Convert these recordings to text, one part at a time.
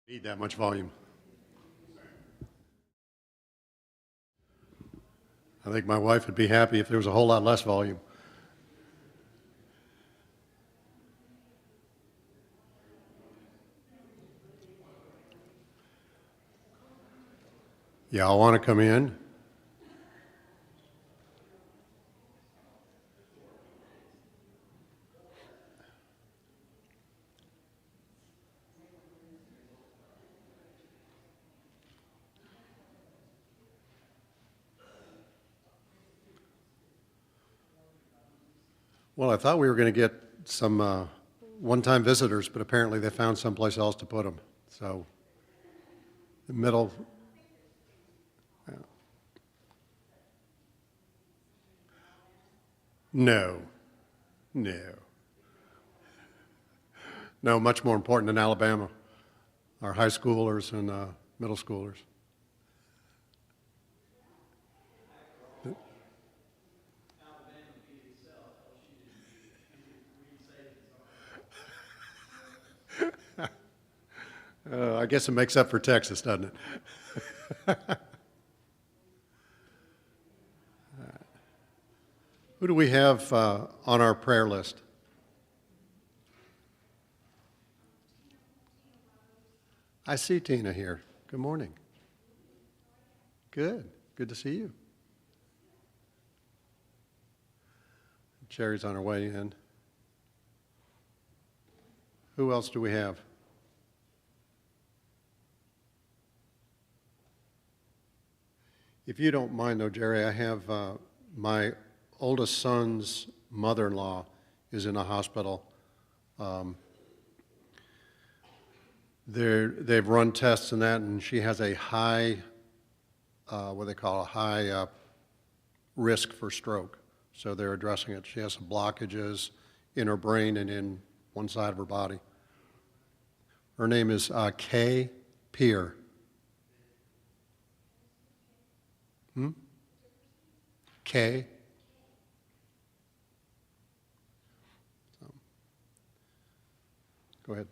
Need that much volume. I think my wife would be happy if there was a whole lot less volume. Y'all want to come in? Well, I thought we were going to get some one-time visitors, but apparently they found someplace else to put them. So, the middle. Yeah. No. No, much more important than Alabama. Our high schoolers and middle schoolers. I guess it makes up for Texas, doesn't it? Who do we have on our prayer list? I see Tina here. Good morning. Good. Good to see you. Cherry's on her way in. Who else do we have? If you don't mind, though, Jerry, I have my oldest son's mother-in-law is in a hospital. They've run tests and that, and she has a high, what they call a high risk for stroke. So they're addressing it. She has some blockages in her brain and in one side of her body. Her name is Kay Peer. Kay. Go ahead.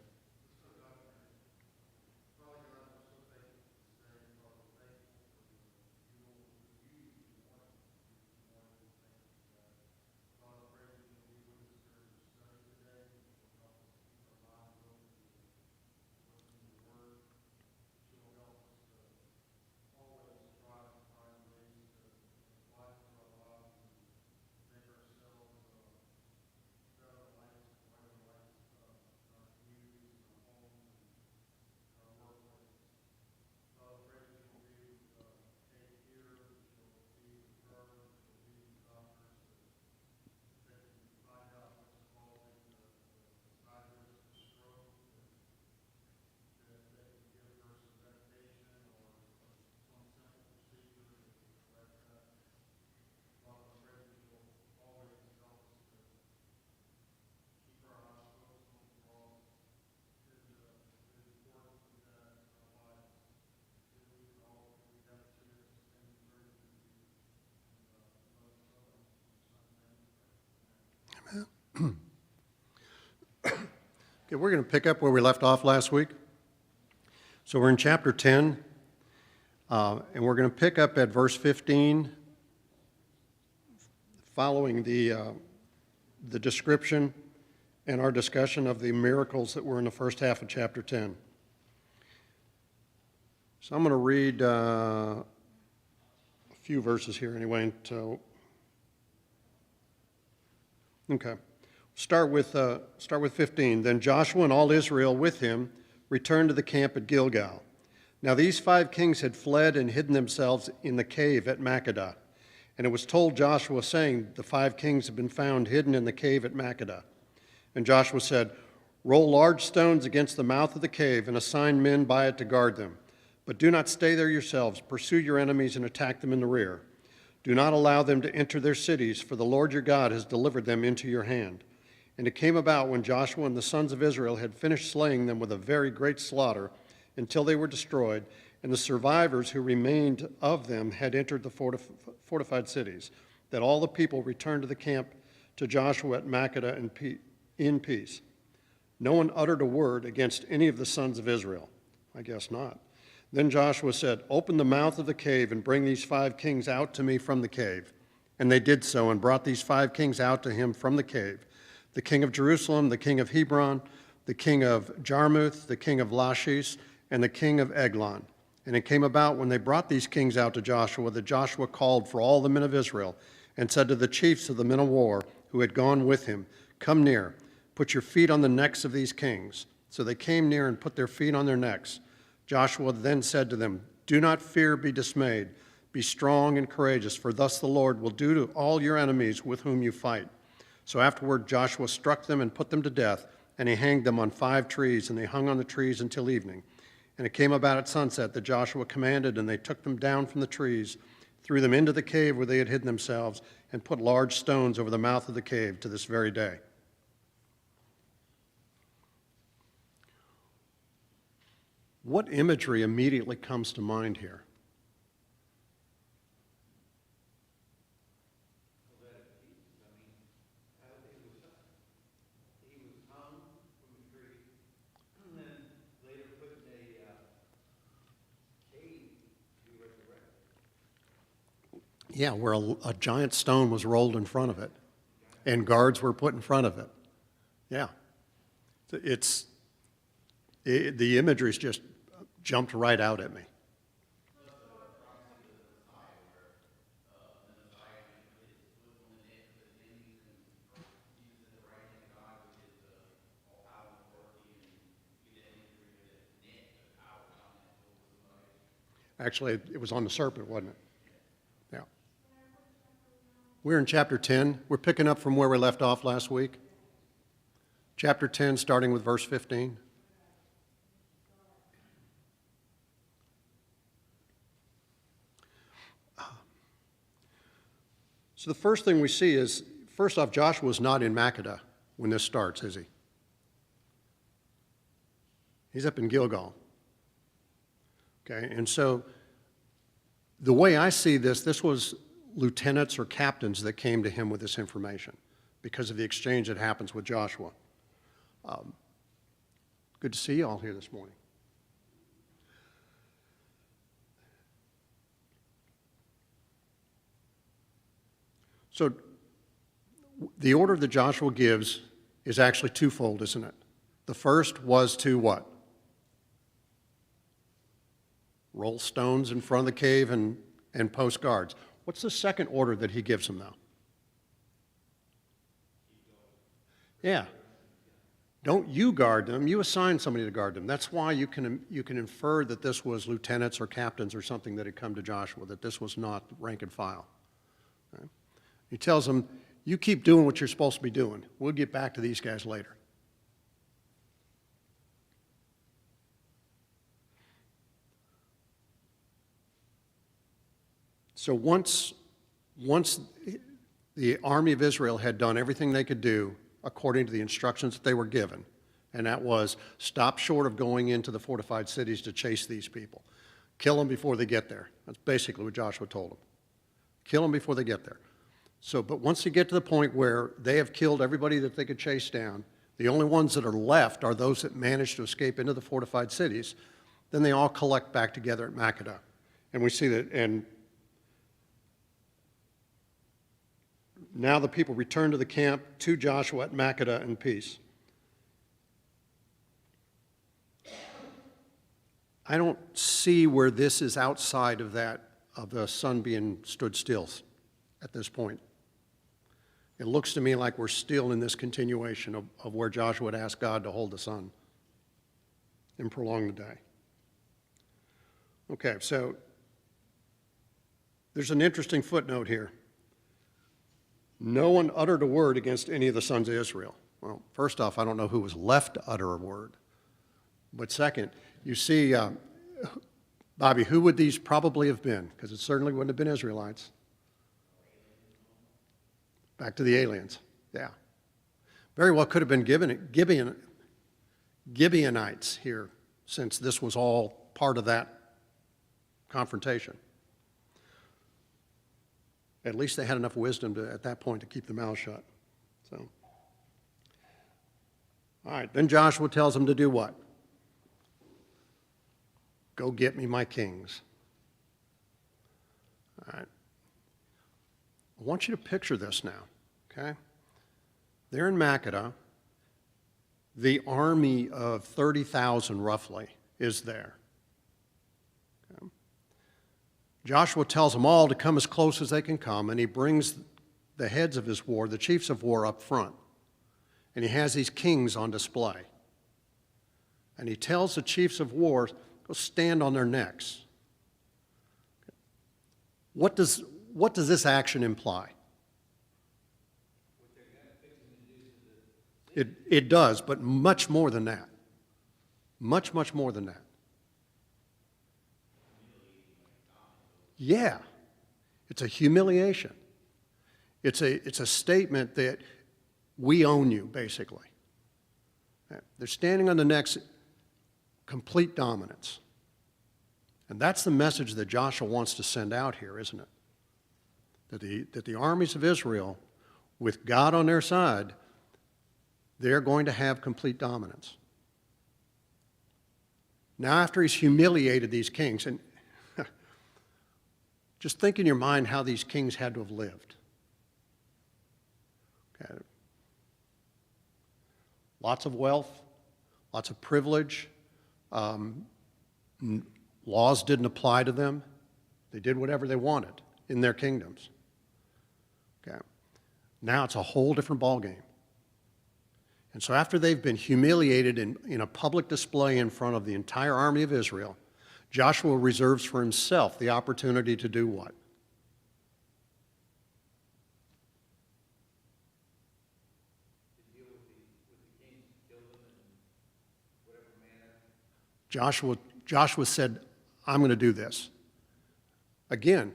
Okay, we're going to pick up where we left off last week. So we're in chapter 10, and we're going to pick up at verse 15, following the description and our discussion of the miracles that were in the first half of chapter 10. So I'm going to read a few verses here anyway. Okay. Start with 15. Then Joshua and all Israel with him returned to the camp at Gilgal. Now these 5 kings had fled and hidden themselves in the cave at Makkedah. And it was told Joshua, saying, the 5 kings have been found hidden in the cave at Makkedah. And Joshua said, roll large stones against the mouth of the cave and assign men by it to guard them. But do not stay there yourselves. Pursue your enemies and attack them in the rear. Do not allow them to enter their cities, for the Lord your God has delivered them into your hand. And it came about when Joshua and the sons of Israel had finished slaying them with a very great slaughter until they were destroyed, and the survivors who remained of them had entered the fortified cities, that all the people returned to the camp to Joshua at Makkedah in peace. No one uttered a word against any of the sons of Israel. I guess not. Then Joshua said, "Open the mouth of the cave and bring these 5 kings out to me from the cave." And they did so and brought these 5 kings out to him from the cave: the king of Jerusalem, the king of Hebron, the king of Jarmuth, the king of Lachish, and the king of Eglon. And it came about when they brought these kings out to Joshua that Joshua called for all the men of Israel and said to the chiefs of the men of war who had gone with him, "Come near, put your feet on the necks of these kings." So they came near and put their feet on their necks. Joshua then said to them, "Do not fear, be dismayed. Be strong and courageous, for thus the Lord will do to all your enemies with whom you fight." So afterward Joshua struck them and put them to death, and he hanged them on 5 trees, and they hung on the trees until evening. And it came about at sunset that Joshua commanded, and they took them down from the trees, threw them into the cave where they had hidden themselves, and put large stones over the mouth of the cave to this very day. What imagery immediately comes to mind here? Yeah, where a giant stone was rolled in front of it, and guards were put in front of it. Yeah, the imagery's just jumped right out at me. Actually, it was on the serpent, wasn't it? Yeah. We're in chapter 10. We're picking up from where we left off last week. Chapter 10, starting with verse 15. So the first thing we see is, first off, Joshua's not in Makkedah when this starts, is he? He's up in Gilgal. Okay, and so the way I see this, this was lieutenants or captains that came to him with this information because of the exchange that happens with Joshua. Good to see you all here this morning. So the order that Joshua gives is actually twofold, isn't it? The first was to what? Roll stones in front of the cave and post guards. What's the second order that he gives them, though? Yeah. Don't you guard them. You assign somebody to guard them. That's why you can infer that this was lieutenants or captains or something that had come to Joshua, that this was not rank and file. Okay? He tells them, you keep doing what you're supposed to be doing. We'll get back to these guys later. So once the army of Israel had done everything they could do according to the instructions that they were given, and that was stop short of going into the fortified cities to chase these people. Kill them before they get there. That's basically what Joshua told them. Kill them before they get there. So, but once they get to the point where they have killed everybody that they could chase down, the only ones that are left are those that managed to escape into the fortified cities, then they all collect back together at Makkedah. And we see that, and now the people return to the camp to Joshua at Makkedah in peace. I don't see where this is outside of that, of the sun being stood still at this point. It looks to me like we're still in this continuation of where Joshua had asked God to hold the sun and prolong the day. Okay, so there's an interesting footnote here. No one uttered a word against any of the sons of Israel. Well, first off, I don't know who was left to utter a word. But second, you see, Bobby, who would these probably have been? Because it certainly wouldn't have been Israelites. Back to the aliens, yeah. Very well could have been Gibeonites here, since this was all part of that confrontation. At least they had enough wisdom at that point to keep their mouths shut. So, all right, then Joshua tells them to do what? Go get me my kings. All right. I want you to picture this now, okay? They're in Makkedah. The army of 30,000 roughly is there. Okay. Joshua tells them all to come as close as they can come, and he brings the heads of his war, the chiefs of war, up front. And he has these kings on display. And he tells the chiefs of war, go stand on their necks. What does this action imply? It does, but much more than that. Much, much more than that. Yeah. It's a humiliation. It's a statement that we own you, basically. They're standing on the necks, complete dominance. And that's the message that Joshua wants to send out here, isn't it? That the armies of Israel, with God on their side, they're going to have complete dominance. Now, after he's humiliated these kings, and just think in your mind how these kings had to have lived. Okay. Lots of wealth, lots of privilege. Laws didn't apply to them. They did whatever they wanted in their kingdoms. Okay. Now it's a whole different ballgame. And so after they've been humiliated in a public display in front of the entire army of Israel, Joshua reserves for himself the opportunity to do what? Joshua said, I'm going to do this. Again,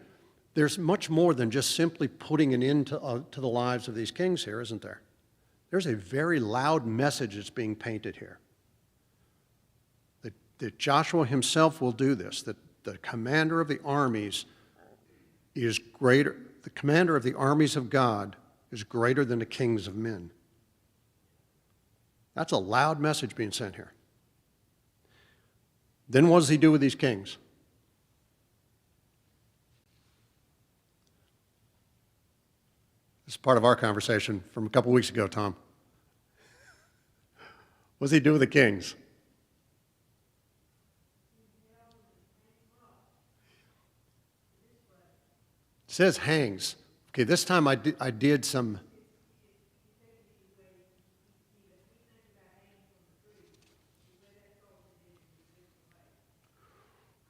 there's much more than just simply putting an end to the lives of these kings here, isn't there? There's a very loud message that's being painted here. That Joshua himself will do this, that the commander of the armies is greater, the commander of the armies of God is greater than the kings of men. That's a loud message being sent here. Then what does he do with these kings? This is part of our conversation from a couple weeks ago, Tom. What does he do with the kings? It says hangs. Okay, this time I did some...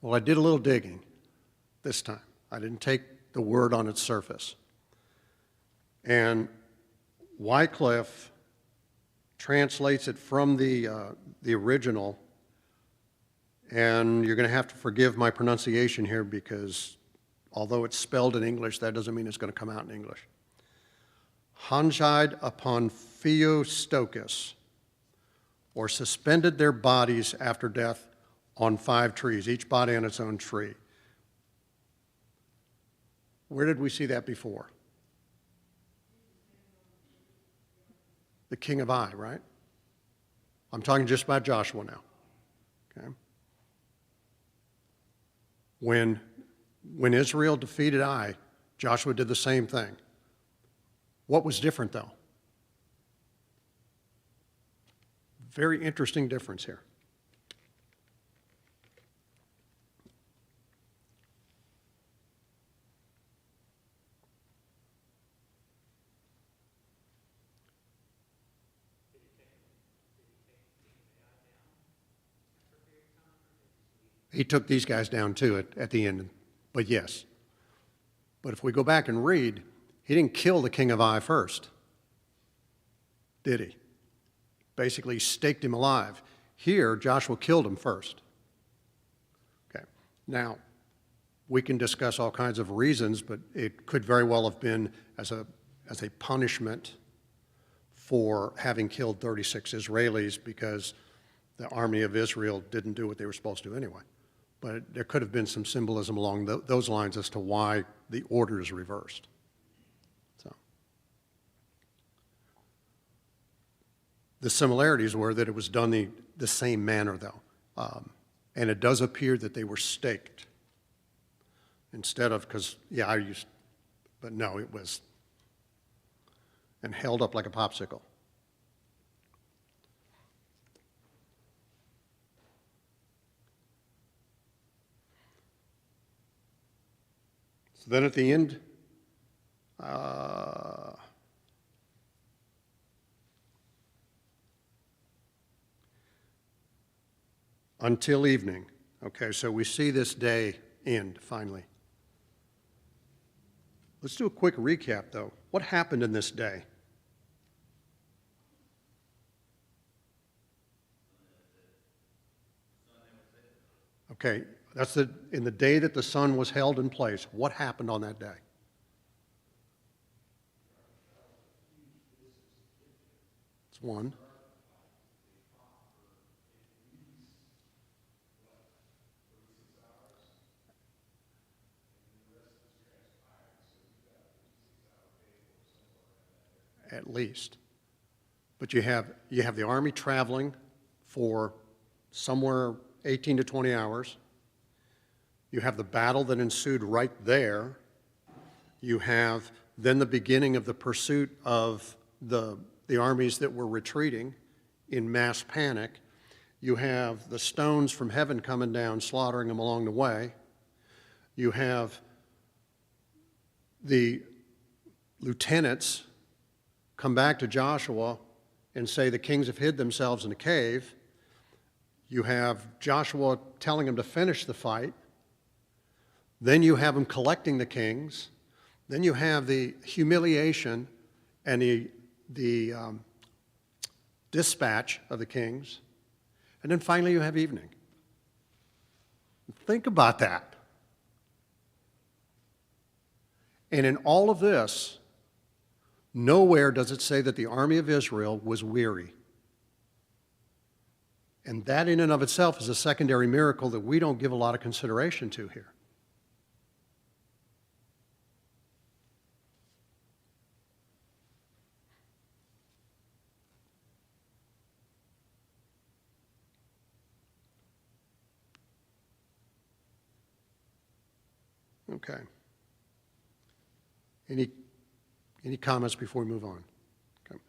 Well, I did a little digging this time. I didn't take the word on its surface. And Wycliffe translates it from the original, and you're going to have to forgive my pronunciation here because although it's spelled in English, that doesn't mean it's going to come out in English. Hanged upon Theostokos, or suspended their bodies after death on 5 trees, each body on its own tree. Where did we see that before? The king of Ai, right? I'm talking just about Joshua now. Okay. When Israel defeated Ai, Joshua did the same thing. What was different, though? Very interesting difference here. He took these guys down too at the end, but yes. But if we go back and read, he didn't kill the king of Ai first, did he? Basically staked him alive. Here, Joshua killed him first. Okay. Now, we can discuss all kinds of reasons, but it could very well have been as a punishment for having killed 36 Israelis because the army of Israel didn't do what they were supposed to do anyway. But there could have been some symbolism along those lines as to why the order is reversed. So, the similarities were that it was done the same manner, though. And it does appear that they were staked instead of, but no, it was, and held up like a popsicle. So then at the end, until evening. Okay, so we see this day end finally. Let's do a quick recap, though. What happened in this day? Okay, that's in the day that the sun was held in place. What happened on that day? It's one. At least. But you have the army traveling for somewhere 18 to 20 hours. You have the battle that ensued right there. You have then the beginning of the pursuit of the armies that were retreating in mass panic. You have the stones from heaven coming down, slaughtering them along the way. You have the lieutenants come back to Joshua and say the kings have hid themselves in a cave. You have Joshua telling them to finish the fight. Then you have him collecting the kings. Then you have the humiliation and the dispatch of the kings. And then finally you have evening. Think about that. And in all of this, nowhere does it say that the army of Israel was weary. And that in and of itself is a secondary miracle that we don't give a lot of consideration to here. Okay. Any comments before we move on? Okay.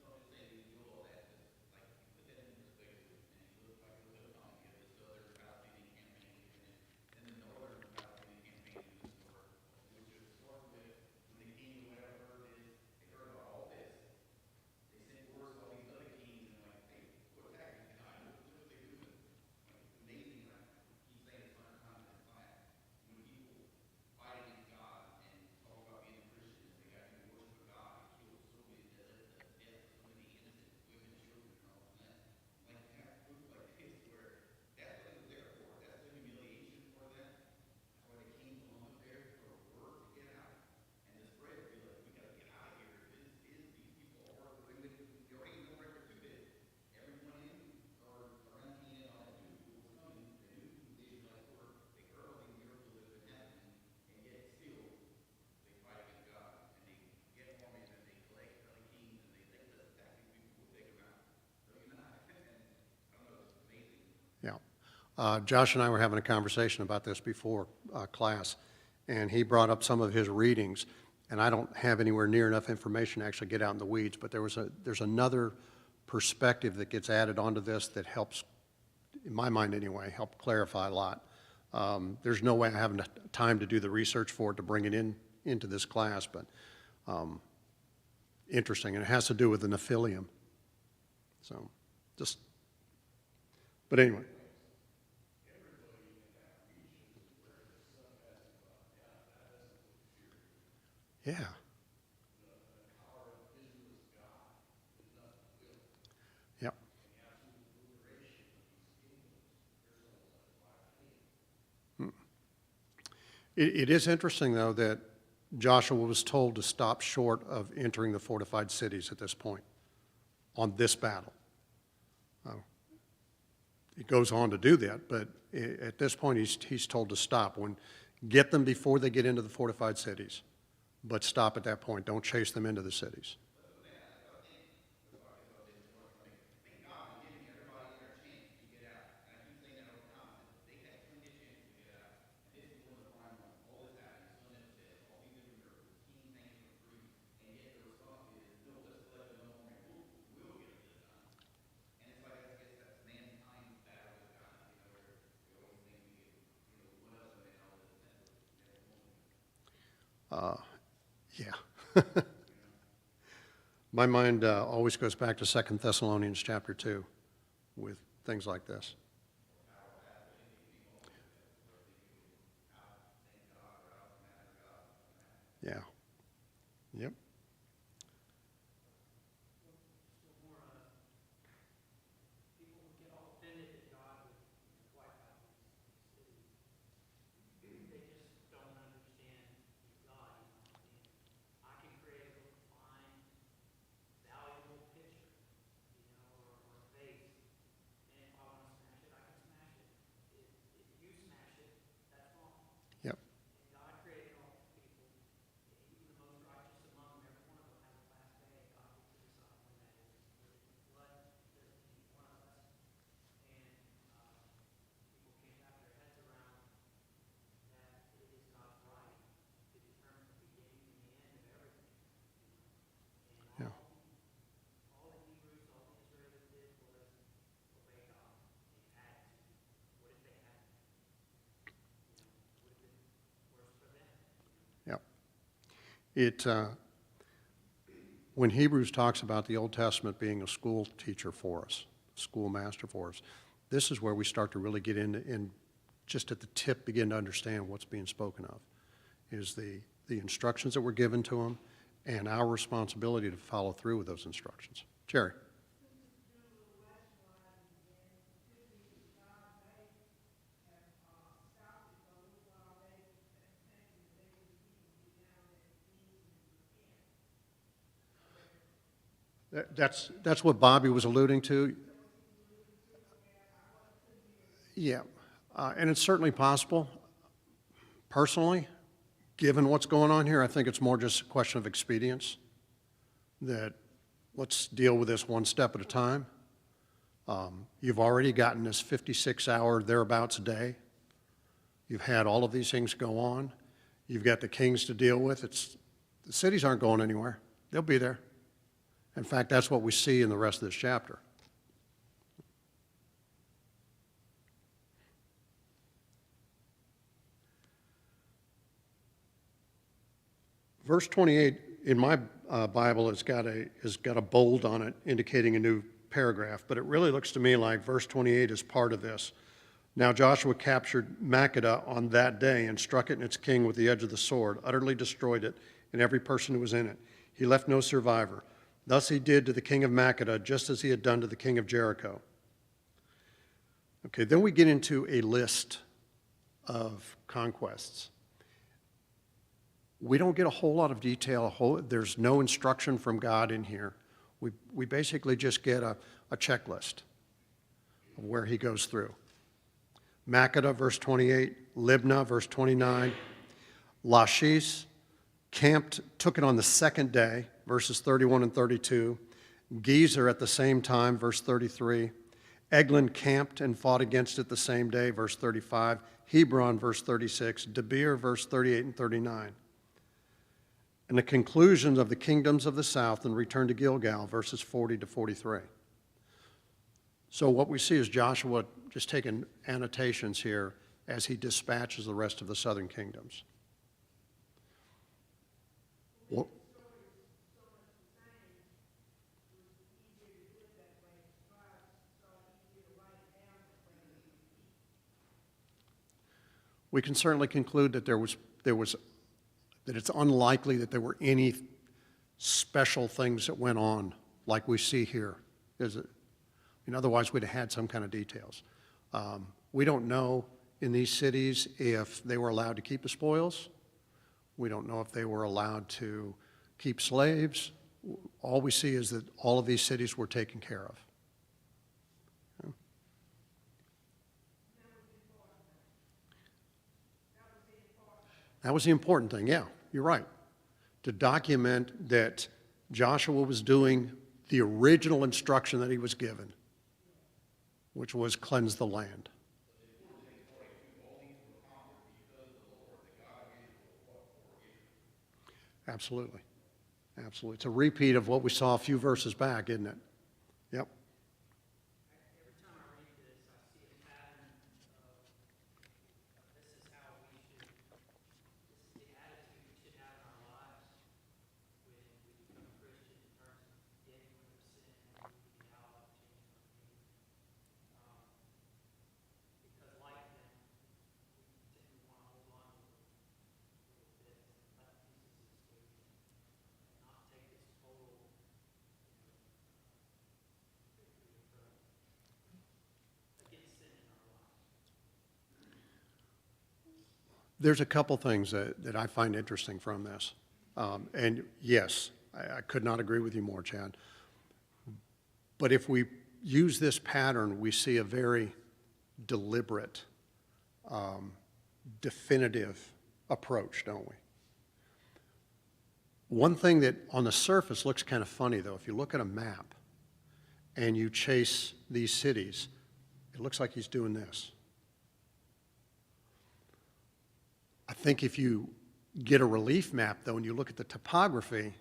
Yeah. Josh and I were having a conversation about this before class, and he brought up some of his readings, and I don't have anywhere near enough information to actually get out in the weeds, but there's another perspective that gets added onto this that helps, in my mind anyway, help clarify a lot. There's no way I have enough time to do the research for it to bring it into this class, but interesting, and it has to do with the Nephilim. So, but anyway. Yeah. Yep. It is interesting, though, that Joshua was told to stop short of entering the fortified cities at this point on this battle. He goes on to do that, but at this point he's told to stop. Get them before they get into the fortified cities, but stop at that point. Don't chase them into the cities. Yeah. My mind always goes back to 2 Thessalonians chapter 2 with things like this. Yeah. Yep. Yep. Yeah. Yep. It when Hebrews talks about the Old Testament being a school teacher for us, schoolmaster for us, this is where we start to really get into and just at the tip begin to understand what's being spoken of, is the instructions that were given to them and our responsibility to follow through with those instructions. Jerry. That's what Bobby was alluding to. Yeah, and it's certainly possible. Personally, given what's going on here, I think it's more just a question of expedience, that let's deal with this one step at a time. You've already gotten this 56-hour thereabouts a day. You've had all of these things go on. You've got the kings to deal with. The cities aren't going anywhere. They'll be there. In fact, that's what we see in the rest of this chapter. Verse 28 in my Bible has got a bold on it indicating a new paragraph, but it really looks to me like verse 28 is part of this. Now Joshua captured Makkedah on that day and struck it and its king with the edge of the sword, utterly destroyed it, and every person who was in it. He left no survivor. Thus he did to the king of Makkedah, just as he had done to the king of Jericho. Okay, then we get into a list of conquests. We don't get a whole lot of detail. There's no instruction from God in here. We basically just get a checklist of where he goes through. Makkedah, verse 28, Libnah, verse 29, Lachish, took it on the second day, verses 31 and 32, Gezer at the same time, verse 33, Eglon camped and fought against it the same day, verse 35, Hebron, verse 36, Debir, verse 38 and 39. And the conclusions of the kingdoms of the south and return to Gilgal, verses 40 to 43. So what we see is Joshua just taking annotations here as he dispatches the rest of the southern kingdoms. Well, we can certainly conclude that that it's unlikely that there were any special things that went on like we see here. Otherwise we'd have had some kind of details. We don't know in these cities if they were allowed to keep the spoils. We don't know if they were allowed to keep slaves. All we see is that all of these cities were taken care of. That was the important thing, yeah, you're right. To document that Joshua was doing the original instruction that he was given, which was cleanse the land. Absolutely. Absolutely. It's a repeat of what we saw a few verses back, isn't it? Yep. There's a couple things that I find interesting from this. And yes, I could not agree with you more, Chad. But if we use this pattern, we see a very deliberate, definitive approach, don't we? One thing that on the surface looks kind of funny, though, if you look at a map and you chase these cities, it looks like he's doing this. I think if you get a relief map, though, and you look at the topography,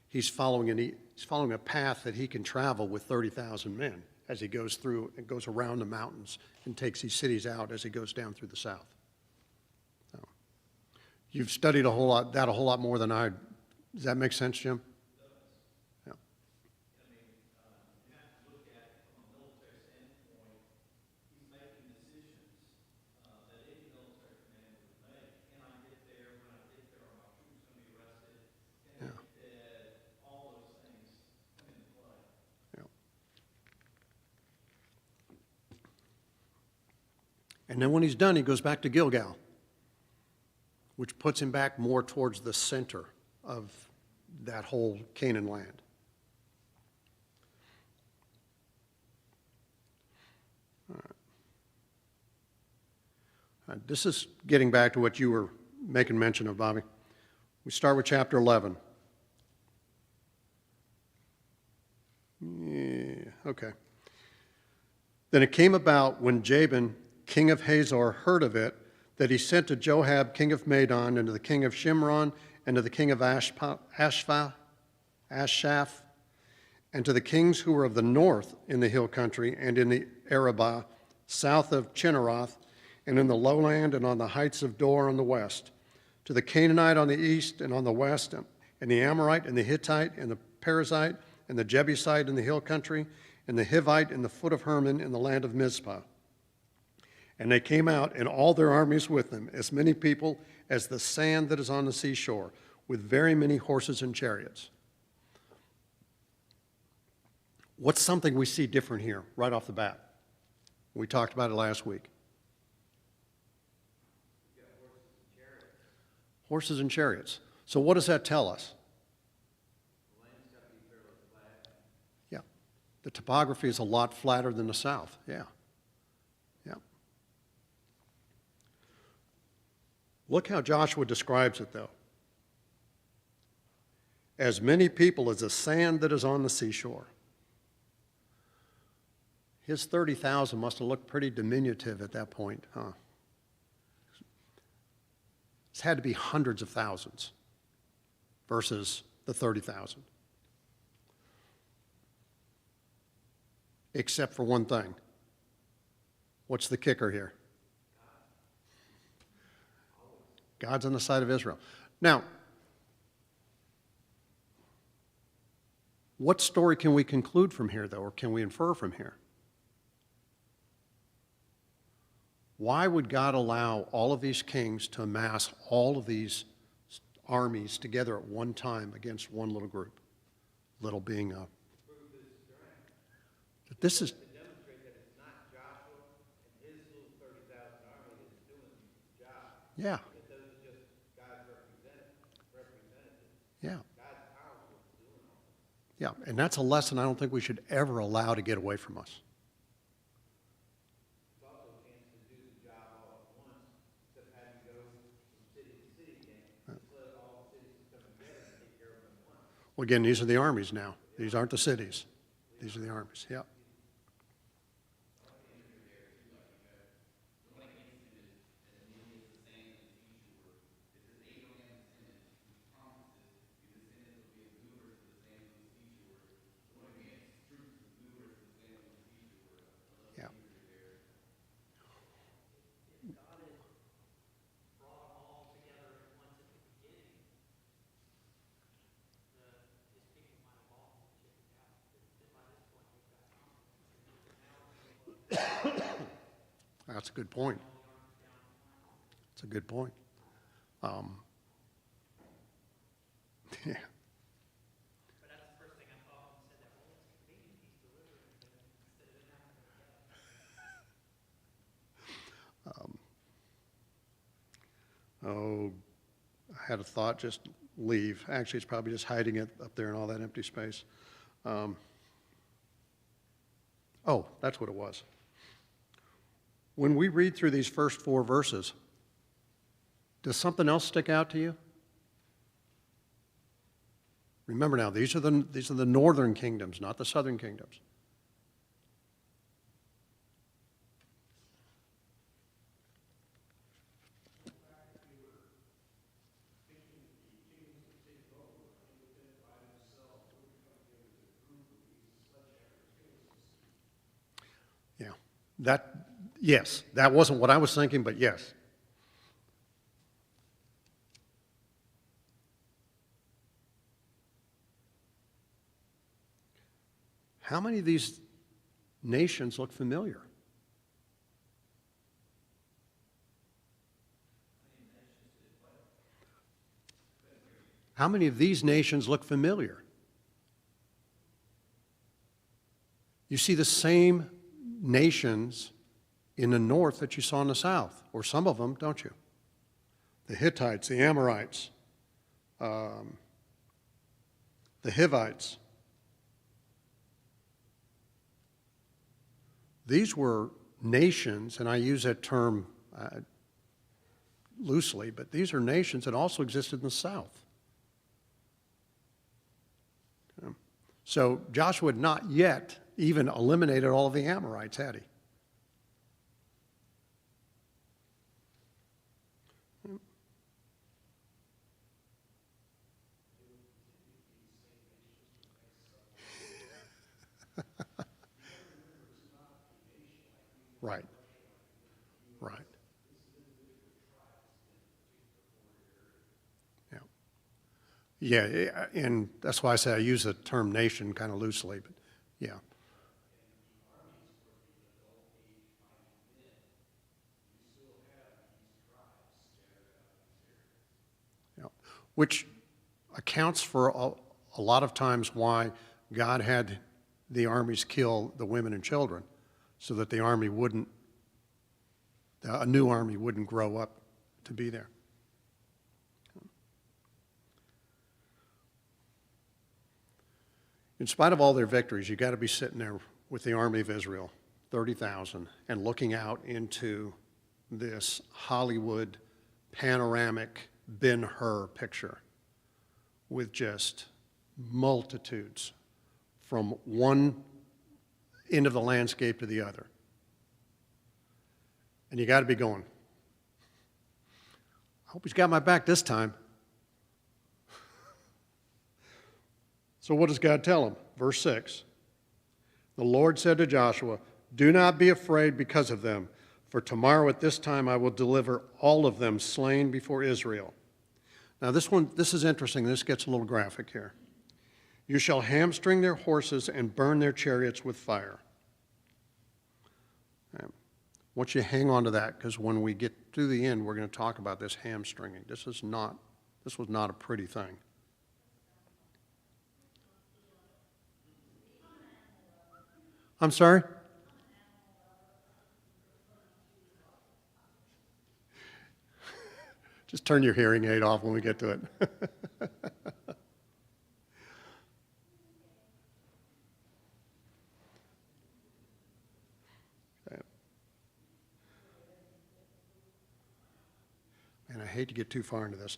he's following a path that he can travel with 30,000 men as he goes through and goes around the mountains and takes these cities out as he goes down through the south. So, you've studied a whole lot more than I. Does that make sense, Jim? Yeah. You have to look at it from a military standpoint. He's making decisions that any military commander would make. Can I get there? When I get there, are my troops going to be arrested? Can I be fed? All those things come into play. Yeah. And then when he's done, he goes back to Gilgal, which puts him back more towards the center of that whole Canaan land. All right. This is getting back to what you were making mention of, Bobby. We start with chapter 11. Yeah, okay. Then it came about when Jabin, king of Hazor, heard of it, that he sent to Joab, king of Madon, and to the king of Shimron, and to the king of Ashaph, and to the kings who were of the north in the hill country and in the Arabah, south of Chinneroth, and in the lowland and on the heights of Dor on the west, to the Canaanite on the east and on the west, and the Amorite and the Hittite and the Perizzite and the Jebusite in the hill country, and the Hivite in the foot of Hermon in the land of Mizpah. And they came out, and all their armies with them, as many people as the sand that is on the seashore, with very many horses and chariots. What's something we see different here right off the bat? We talked about it last week. Horses and chariots. So what does that tell us? The land's got to be fairly flat. Yeah. The topography is a lot flatter than the south. Yeah. Yeah. Look how Joshua describes it, though. As many people as the sand that is on the seashore. His 30,000 must have looked pretty diminutive at that point, huh? It's had to be hundreds of thousands versus the 30,000. Except for one thing. What's the kicker here? God's on the side of Israel. Now, what story can we conclude from here, though, or can we infer from here? Why would God allow all of these kings to amass all of these armies together at one time against one little group? Little being a... This is... To demonstrate that it's not Joshua and his little 30,000 army that is doing the job. Yeah. That those are just God's representatives. Yeah. God's power is what's doing all this. Yeah, and that's a lesson I don't think we should ever allow to get away from us. It's also a chance to do the job all at once, instead of having to go from city to city again. Just let all the cities come together and take care of them at once. Well, again, these are the armies now. These aren't the cities. These are the armies, yeah. Yeah. God had brought them all together at once at the beginning, his people might have all checked out. But by this point, they've got confidence. That's a good point. That's a good point. Yeah. But that's the first thing I thought when he said that. Well, it's convenient he's delivering them instead of them having to go. Oh, I had a thought, just leave. Actually, it's probably just hiding it up there in all that empty space. Oh, that's what it was. When we read through these first 4 verses, does something else stick out to you? Remember now, these are the northern kingdoms, not the southern kingdoms. Yeah, yes, that wasn't what I was thinking, but yes. How many of these nations look familiar? How many of these nations look familiar? You see the same nations in the north that you saw in the south, or some of them, don't you? The Hittites, the Amorites, the Hivites. These were nations, and I use that term loosely, but these are nations that also existed in the south. So Joshua had not yet even eliminated all of the Amorites, had he? Right. Right. Yeah. Yeah, and that's why I say I use the term nation kind of loosely, but yeah. Yeah. Which accounts for a lot of times why God had the armies kill the women and children, so that the army wouldn't, a new army wouldn't grow up to be there. In spite of all their victories, you got to be sitting there with the army of Israel, 30,000, and looking out into this Hollywood panoramic Ben-Hur picture with just multitudes from one end of the landscape to the other. And you got to be going, I hope he's got my back this time. So what does God tell him? Verse 6. The Lord said to Joshua, do not be afraid because of them, for tomorrow at this time I will deliver all of them slain before Israel. Now this is interesting. This gets a little graphic here. You shall hamstring their horses and burn their chariots with fire. I want you to hang on to that, because when we get to the end, we're going to talk about this hamstringing. This was not a pretty thing. I'm sorry? Just turn your hearing aid off when we get to it. And I hate to get too far into this.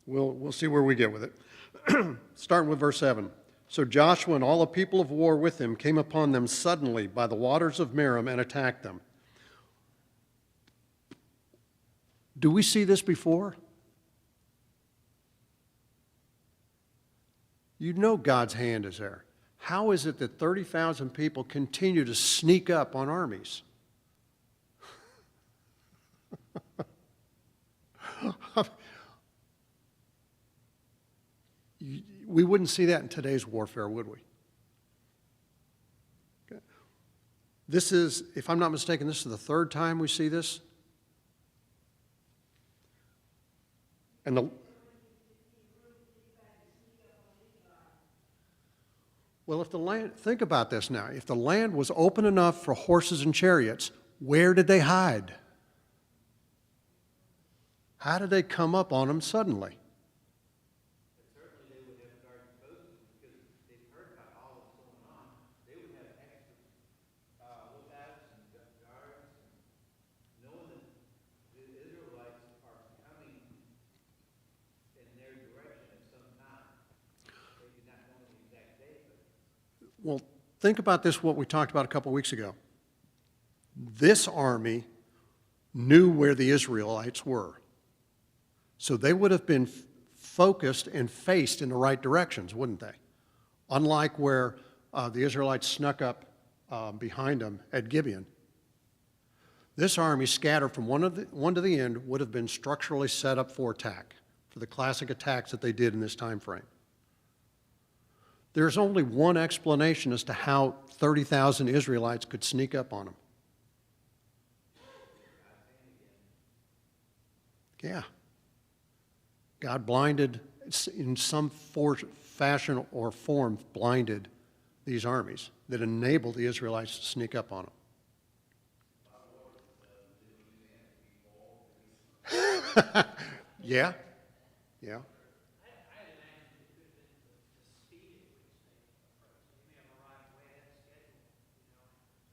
We'll see where we get with it. Starting with verse 7. So Joshua and all the people of war with him came upon them suddenly by the waters of Merom and attacked them. Do we see this before? You know God's hand is there. How is it that 30,000 people continue to sneak up on armies? We wouldn't see that in today's warfare, would we? Okay. This is, if I'm not mistaken, this is the 3rd time we see this. And well, if the land, think about this now. If the land was open enough for horses and chariots, where did they hide? How did they come up on them suddenly? But certainly they would have guards posted because they've heard about all that's going on. They would have extra lookouts and guards, and knowing that the Israelites are coming in their direction at some time. They do not know the exact date, but Well, think about this, what we talked about a couple weeks ago. This army knew where the Israelites were. So they would have been focused and faced in the right directions, wouldn't they? Unlike where the Israelites snuck up behind them at Gibeon. This army, scattered from one to the end, would have been structurally set up for attack, for the classic attacks that they did in this time frame. There's only one explanation as to how 30,000 Israelites could sneak up on them. Yeah. God blinded, in some fashion or form, blinded these armies that enabled the Israelites to sneak up on them. Yeah, yeah. I had imagined it could have been the speed at which they approached. They may have arrived way ahead of schedule, you know.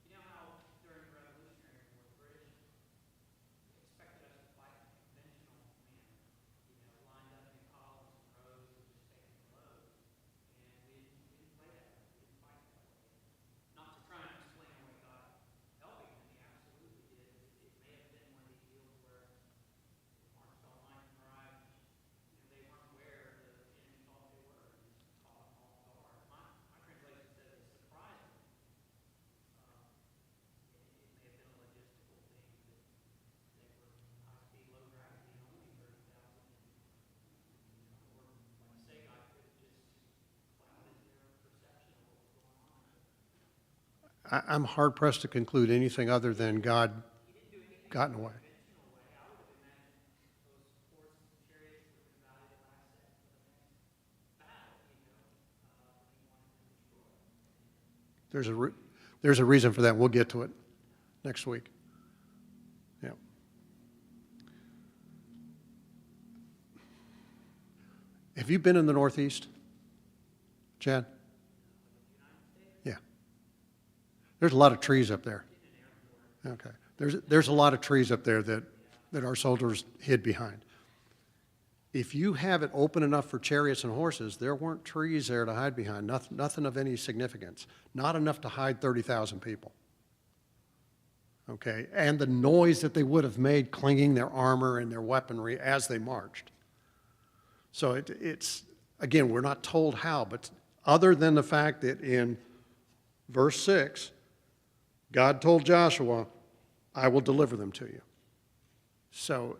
You know how during the Revolutionary War, the British expected us to fight in a conventional manner, you know, lined up in columns and rows and just taking blows. And we didn't play that way. We didn't fight that way. Not to try and explain away God helping them, he absolutely did. It may have been one of these deals where marched all night and arrived, you know, they weren't where the enemy thought they were. It just caught them off guard. My translation says they surprised them. It may have been a logistical thing that they were high-speed, low gravity, and only 30,000. Or, like you say, God could have just clouded their perception of what was going on. I'm hard-pressed to conclude anything other than God got in the way. Conventional way, I would have imagined those horses and chariots would have been valuable asset for the next battle, you know, that he wanted to destroy. There's a reason for that. We'll get to it next week. Yeah. Have you been in the Northeast, Chad? Yeah. There's a lot of trees up there. Okay. There's a lot of trees up there that our soldiers hid behind. If you have it open enough for chariots and horses, there weren't trees there to hide behind, nothing of any significance, not enough to hide 30,000 people. Okay, and the noise that they would have made clinging their armor and their weaponry as they marched. So it's, again, we're not told how, but other than the fact that in verse 6, God told Joshua, I will deliver them to you. So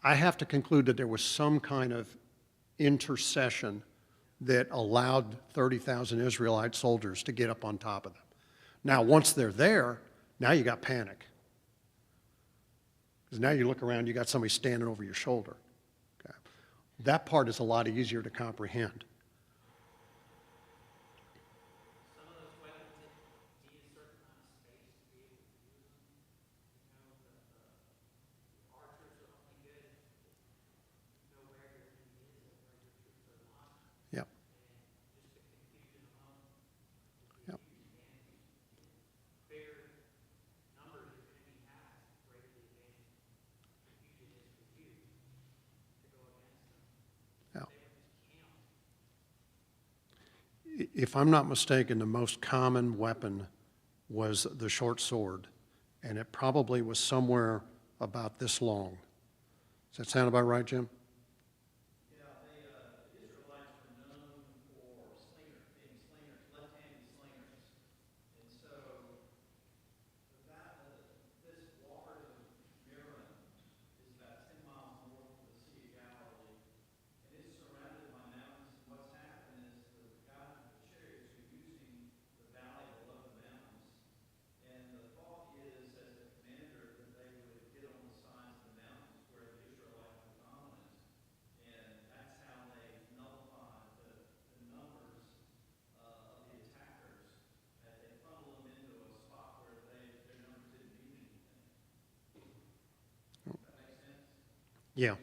I have to conclude that there was some kind of intercession that allowed 30,000 Israelite soldiers to get up on top of them. Now, once they're there, now you got panic. Because now you look around, you got somebody standing over your shoulder. Okay. That part is a lot easier to comprehend. Some of those weapons that need a certain amount of space to be able to use them. You know, the archers are only good if you know where your enemy is and where your troops are not. Yep. And just the confusion alone would be Yep. huge. And bigger numbers your enemy has, the greater the advantage confusion is for you to go against them. Yeah. They were just camped. If I'm not mistaken, the most common weapon was the short sword, and it probably was somewhere about this long. Does that sound about right, Jim? yeah, the Israelites were known for being slingers, left-handed slingers. And so this ward of Meron is about 10 miles north of the Sea of Galilee, and it's surrounded by mountains. And what's happened is the chariots are using the valley below the mountains. And the thought is, as a commander, that they would get on the sides of the mountains where the Israelites were dominant Yeah.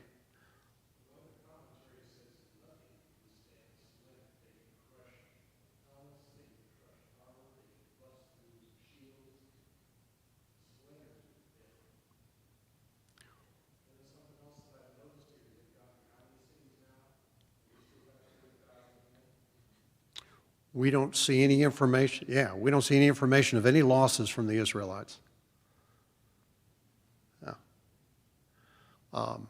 We don't see any information, yeah, we don't see any information of any losses from the Israelites. Yeah. Um,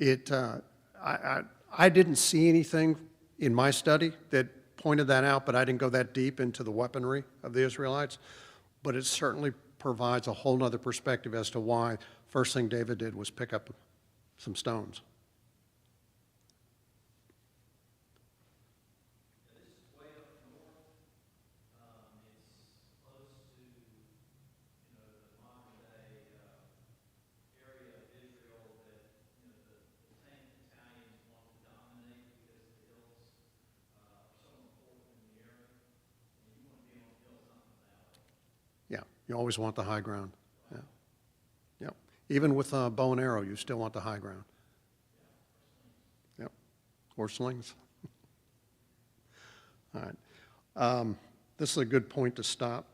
It, I, I, I didn't see anything in my study that pointed that out, but I didn't go that deep into the weaponry of the Israelites. But it certainly provides a whole nother perspective as to why first thing David did was pick up some stones. This is way up north. It's close to, the modern day, area of Israel that, the tank battalions want to dominate because the hills, are so important in the area. And you want to be on hills, not in the valley. Yeah, you always want the high ground. Yeah, yeah. Even with bow and arrow, you still want the high ground. Yep, or slings. All right. This is a good point to stop.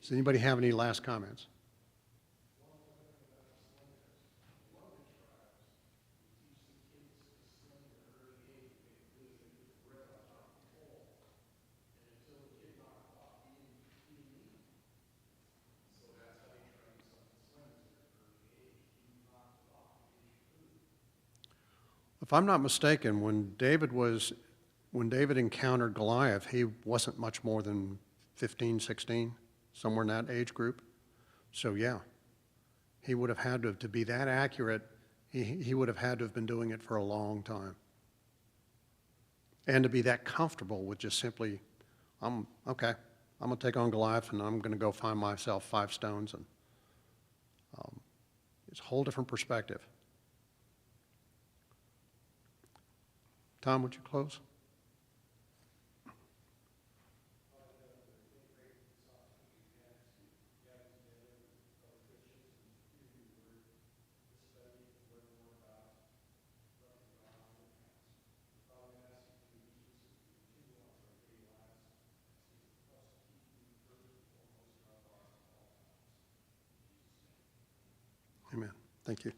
Does anybody have any last comments? If I'm not mistaken, when David encountered Goliath, he wasn't much more than 15, 16, somewhere in that age group. So yeah, he would have had to be that accurate. He would have had to have been doing it for a long time. And to be that comfortable with just simply, I'm going to take on Goliath and I'm going to go find myself 5 stones. And it's a whole different perspective. Tom, would you close? Amen. Thank you.